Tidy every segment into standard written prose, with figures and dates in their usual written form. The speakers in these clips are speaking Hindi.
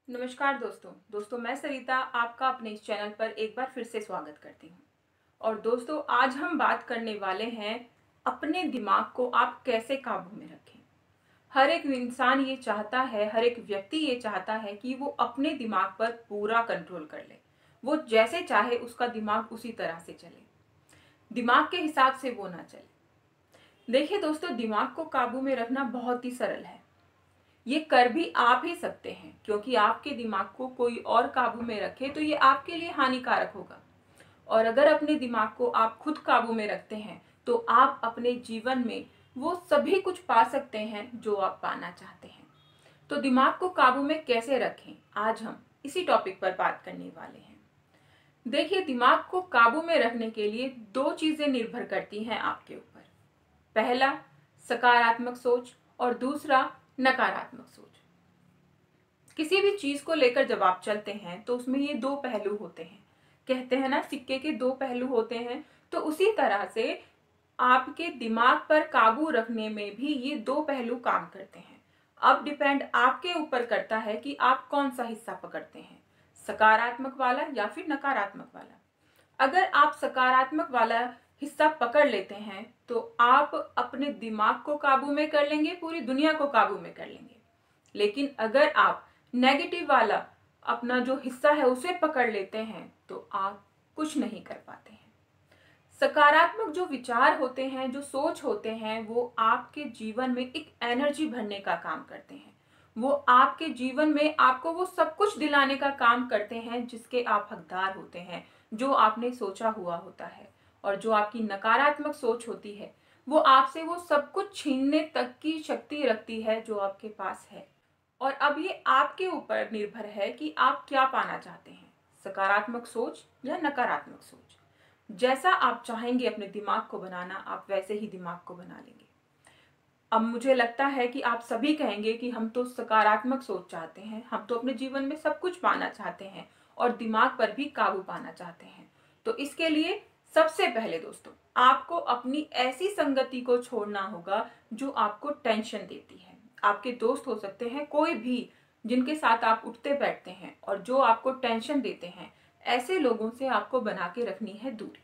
नमस्कार दोस्तों मैं सरिता आपका अपने इस चैनल पर एक बार फिर से स्वागत करती हूँ। और दोस्तों आज हम बात करने वाले हैं अपने दिमाग को आप कैसे काबू में रखें। हर एक इंसान ये चाहता है, हर एक व्यक्ति ये चाहता है कि वो अपने दिमाग पर पूरा कंट्रोल कर ले। वो जैसे चाहे उसका दिमाग उसी तरह से चले, दिमाग के हिसाब से वो ना चले। देखिए दोस्तों, दिमाग को काबू में रखना बहुत ही सरल है। ये कर भी आप ही सकते हैं, क्योंकि आपके दिमाग को कोई और काबू में रखे तो ये आपके लिए हानिकारक होगा। और अगर अपने दिमाग को आप खुद काबू में रखते हैं तो आप अपने जीवन में वो सभी कुछ पा सकते हैं जो आप पाना चाहते हैं। तो दिमाग को काबू में कैसे रखें, आज हम इसी टॉपिक पर बात करने वाले हैं। देखिए, दिमाग को काबू में रखने के लिए दो चीजें निर्भर करती हैं आपके ऊपर। पहला, सकारात्मक सोच, और दूसरा, नकारात्मक सोच। किसी भी चीज को लेकर जब आप चलते हैं तो उसमें ये दो पहलू होते हैं। कहते हैं ना, सिक्के के दो पहलू होते हैं। तो उसी तरह से आपके दिमाग पर काबू रखने में भी ये दो पहलू काम करते हैं। अब डिपेंड आपके ऊपर करता है कि आप कौन सा हिस्सा पकड़ते हैं, सकारात्मक वाला या फिर नकारात्मक वाला। अगर आप सकारात्मक वाला हिस्सा पकड़ लेते हैं तो आप अपने दिमाग को काबू में कर लेंगे, पूरी दुनिया को काबू में कर लेंगे। लेकिन अगर आप नेगेटिव वाला अपना जो हिस्सा है उसे पकड़ लेते हैं तो आप कुछ नहीं कर पाते हैं। सकारात्मक जो विचार होते हैं, जो सोच होते हैं, वो आपके जीवन में एक एनर्जी भरने का काम करते हैं। वो आपके जीवन में आपको वो सब कुछ दिलाने का काम करते हैं जिसके आप हकदार होते हैं, जो आपने सोचा हुआ होता है। और जो आपकी नकारात्मक सोच होती है वो आपसे वो सब कुछ छीनने तक की शक्ति रखती है जो आपके पास है। और अब ये आपके ऊपर निर्भर है कि आप क्या पाना चाहते हैं, सकारात्मक सोच या नकारात्मक सोच। जैसा आप चाहेंगे अपने दिमाग को बनाना, आप वैसे ही दिमाग को बना लेंगे। अब मुझे लगता है कि आप सभी कहेंगे कि हम तो सकारात्मक सोच चाहते हैं, हम तो अपने जीवन में सब कुछ पाना चाहते हैं और दिमाग पर भी काबू पाना चाहते हैं। तो इसके लिए सबसे पहले दोस्तों, आपको अपनी ऐसी संगति को छोड़ना होगा जो आपको टेंशन देती है। आपके दोस्त हो सकते हैं, कोई भी जिनके साथ आप उठते बैठते हैं और जो आपको टेंशन देते हैं, ऐसे लोगों से आपको बना के रखनी है दूरी।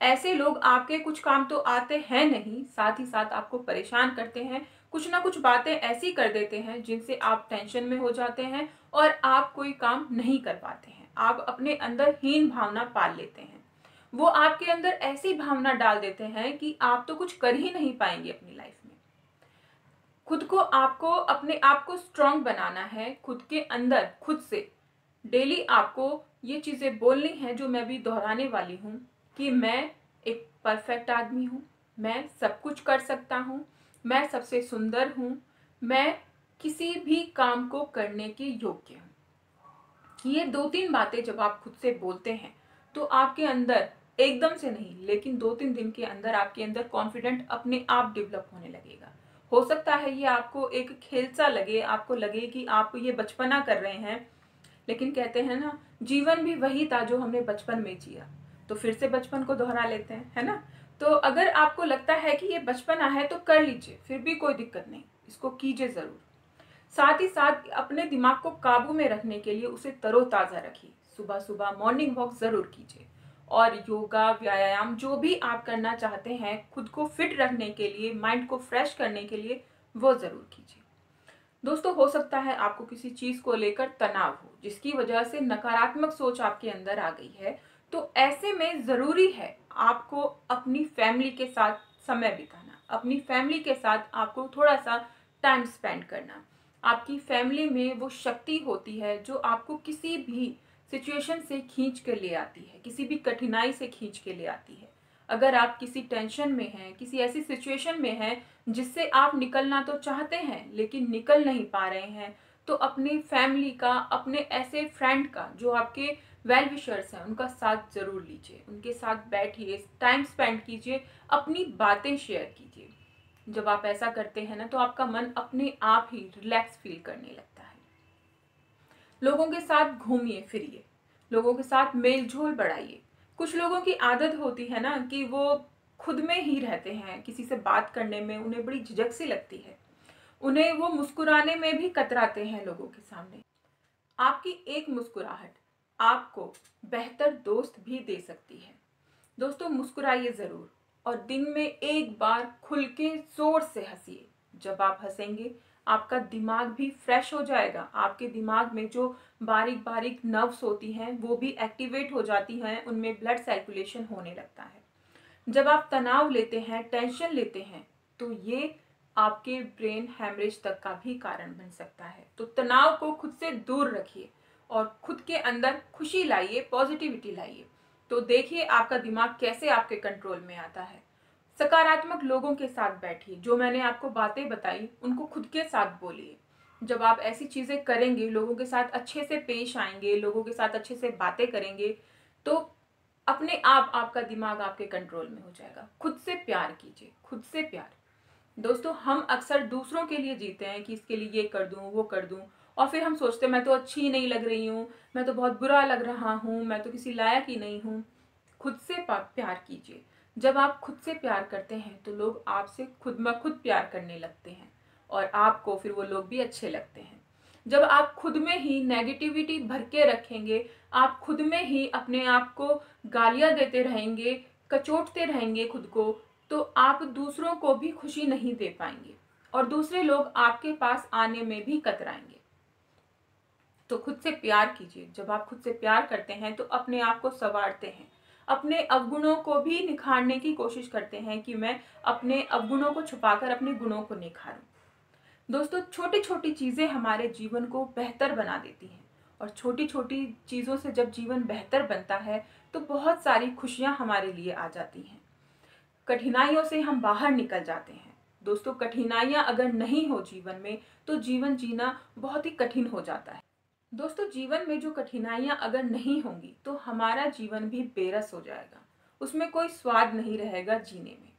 ऐसे लोग आपके कुछ काम तो आते हैं नहीं, साथ ही साथ आपको परेशान करते हैं। कुछ ना कुछ बातें ऐसी कर देते हैं जिनसे आप टेंशन में हो जाते हैं और आप कोई काम नहीं कर पाते हैं। आप अपने अंदर हीन भावना पाल लेते हैं। वो आपके अंदर ऐसी भावना डाल देते हैं कि आप तो कुछ कर ही नहीं पाएंगे अपनी लाइफ में। खुद को आपको अपने आप को स्ट्रांग बनाना है, खुद के अंदर खुद से डेली आपको ये चीजें बोलनी है जो मैं भी दोहराने वाली हूँ कि मैं एक परफेक्ट आदमी हूँ, मैं सब कुछ कर सकता हूँ, मैं सबसे सुंदर हूँ, मैं किसी भी काम को करने के योग्य हूँ। ये दो तीन बातें जब आप खुद से बोलते हैं तो आपके अंदर एकदम से नहीं, लेकिन 2-3 दिन के अंदर आपके अंदर कॉन्फिडेंट अपने आप डेवलप होने लगेगा। हो सकता है ये आपको एक खेल सा लगे, आपको लगे कि आप ये बचपना कर रहे हैं, लेकिन कहते हैं ना, जीवन भी वही था जो हमने बचपन में जिया। तो फिर से बचपन को दोहरा लेते हैं, है ना। तो अगर आपको लगता है कि ये बचपना है तो कर लीजिए, फिर भी कोई दिक्कत नहीं, इसको कीजिए जरूर। साथ ही साथ अपने दिमाग को काबू में रखने के लिए उसे तरोताजा रखिए। सुबह सुबह मॉर्निंग वॉक जरूर कीजिए। और योगा, व्यायाम जो भी आप करना चाहते हैं खुद को फिट रखने के लिए, माइंड को फ्रेश करने के लिए, वो जरूर कीजिए। दोस्तों, हो सकता है आपको किसी चीज को लेकर तनाव हो जिसकी वजह से नकारात्मक सोच आपके अंदर आ गई है। तो ऐसे में जरूरी है आपको अपनी फैमिली के साथ समय बिताना, अपनी फैमिली के साथ आपको थोड़ा सा टाइम स्पेंड करना। आपकी फैमिली में वो शक्ति होती है जो आपको किसी भी सिचुएशन से खींच के ले आती है, किसी भी कठिनाई से खींच के ले आती है। अगर आप किसी टेंशन में हैं, किसी ऐसी सिचुएशन में हैं जिससे आप निकलना तो चाहते हैं लेकिन निकल नहीं पा रहे हैं, तो अपनी फैमिली का, अपने ऐसे फ्रेंड का जो आपके वेल विशर्स हैं, उनका साथ जरूर लीजिए, उनके साथ बैठिए, टाइम स्पेंड कीजिए, अपनी बातें शेयर कीजिए। जब आप ऐसा करते हैं ना तो आपका मन अपने आप ही रिलैक्स फील करने लगता है। लोगों के साथ घूमिए फिरिए, लोगों के साथ मेल जोल बढ़ाइए। कुछ लोगों की आदत होती है ना कि वो खुद में ही रहते हैं, किसी से बात करने में उन्हें बड़ी झिझक सी लगती है, उन्हें वो मुस्कुराने में भी कतराते हैं लोगों के सामने। आपकी एक मुस्कुराहट आपको बेहतर दोस्त भी दे सकती है। दोस्तों, मुस्कुराइए ज़रूर और दिन में एक बार खुल के ज़ोर से हंसिए। जब आप हंसेंगे आपका दिमाग भी फ्रेश हो जाएगा। आपके दिमाग में जो बारीक बारीक नर्व्स होती हैं वो भी एक्टिवेट हो जाती हैं, उनमें ब्लड सर्कुलेशन होने लगता है। जब आप तनाव लेते हैं, टेंशन लेते हैं, तो ये आपके ब्रेन हैमरेज तक का भी कारण बन सकता है। तो तनाव को खुद से दूर रखिए और खुद के अंदर खुशी लाइए, पॉजिटिविटी लाइए। तो देखिए आपका दिमाग कैसे आपके कंट्रोल में आता है। सकारात्मक लोगों के साथ बैठिए। जो मैंने आपको बातें बताई उनको खुद के साथ बोलिए। जब आप ऐसी चीजें करेंगे, लोगों के साथ अच्छे से पेश आएंगे, लोगों के साथ अच्छे से बातें करेंगे, तो अपने आप आपका दिमाग आपके कंट्रोल में हो जाएगा। खुद से प्यार कीजिए, खुद से प्यार। दोस्तों, हम अक्सर दूसरों के लिए जीते हैं कि इसके लिए ये कर दूं, वो कर दूं, और फिर हम सोचते हैं मैं तो अच्छी ही नहीं लग रही हूँ, मैं तो बहुत बुरा लग रहा हूँ, मैं तो किसी लायक ही नहीं हूँ। खुद से प्यार कीजिए। जब आप खुद से प्यार करते हैं तो लोग आपसे खुद ब खुद प्यार करने लगते हैं और आपको फिर वो लोग भी अच्छे लगते हैं। जब आप खुद में ही नेगेटिविटी भर के रखेंगे, आप खुद में ही अपने आप को गालियां देते रहेंगे, कचोटते रहेंगे खुद को, तो आप दूसरों को भी खुशी नहीं दे पाएंगे और दूसरे लोग आपके पास आने में भी कतराएंगे। तो खुद से प्यार कीजिए। जब आप खुद से प्यार करते हैं तो अपने आप को संवारते हैं, अपने अवगुणों को भी निखारने की कोशिश करते हैं कि मैं अपने अवगुणों को छुपाकर अपने गुणों को निखारूं। दोस्तों, छोटी छोटी चीजें हमारे जीवन को बेहतर बना देती हैं और छोटी छोटी चीजों से जब जीवन बेहतर बनता है तो बहुत सारी खुशियां हमारे लिए आ जाती हैं। कठिनाइयों से हम बाहर निकल जाते हैं। दोस्तों, कठिनाइयां अगर नहीं हो जीवन में तो जीवन जीना बहुत ही कठिन हो जाता है। दोस्तों, जीवन में जो कठिनाइयां अगर नहीं होंगी तो हमारा जीवन भी बेरस हो जाएगा, उसमें कोई स्वाद नहीं रहेगा जीने में।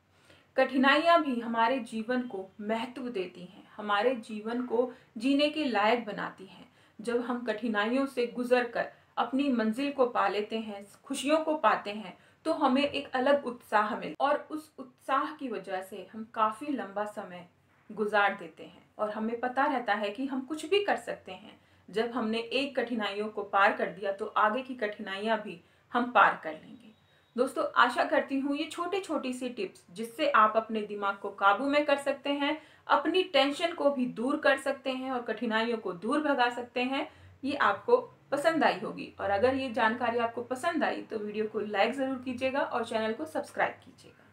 कठिनाइयां भी हमारे जीवन को महत्व देती हैं, हमारे जीवन को जीने के लायक बनाती हैं। जब हम कठिनाइयों से गुजर कर अपनी मंजिल को पा लेते हैं, खुशियों को पाते हैं, तो हमें एक अलग उत्साह मिलता है और उस उत्साह की वजह से हम काफी लंबा समय गुजार देते हैं और हमें पता रहता है कि हम कुछ भी कर सकते हैं। जब हमने एक कठिनाइयों को पार कर दिया तो आगे की कठिनाइयां भी हम पार कर लेंगे। दोस्तों, आशा करती हूँ ये छोटी छोटी सी टिप्स जिससे आप अपने दिमाग को काबू में कर सकते हैं, अपनी टेंशन को भी दूर कर सकते हैं और कठिनाइयों को दूर भगा सकते हैं, ये आपको पसंद आई होगी। और अगर ये जानकारी आपको पसंद आई तो वीडियो को लाइक ज़रूर कीजिएगा और चैनल को सब्सक्राइब कीजिएगा।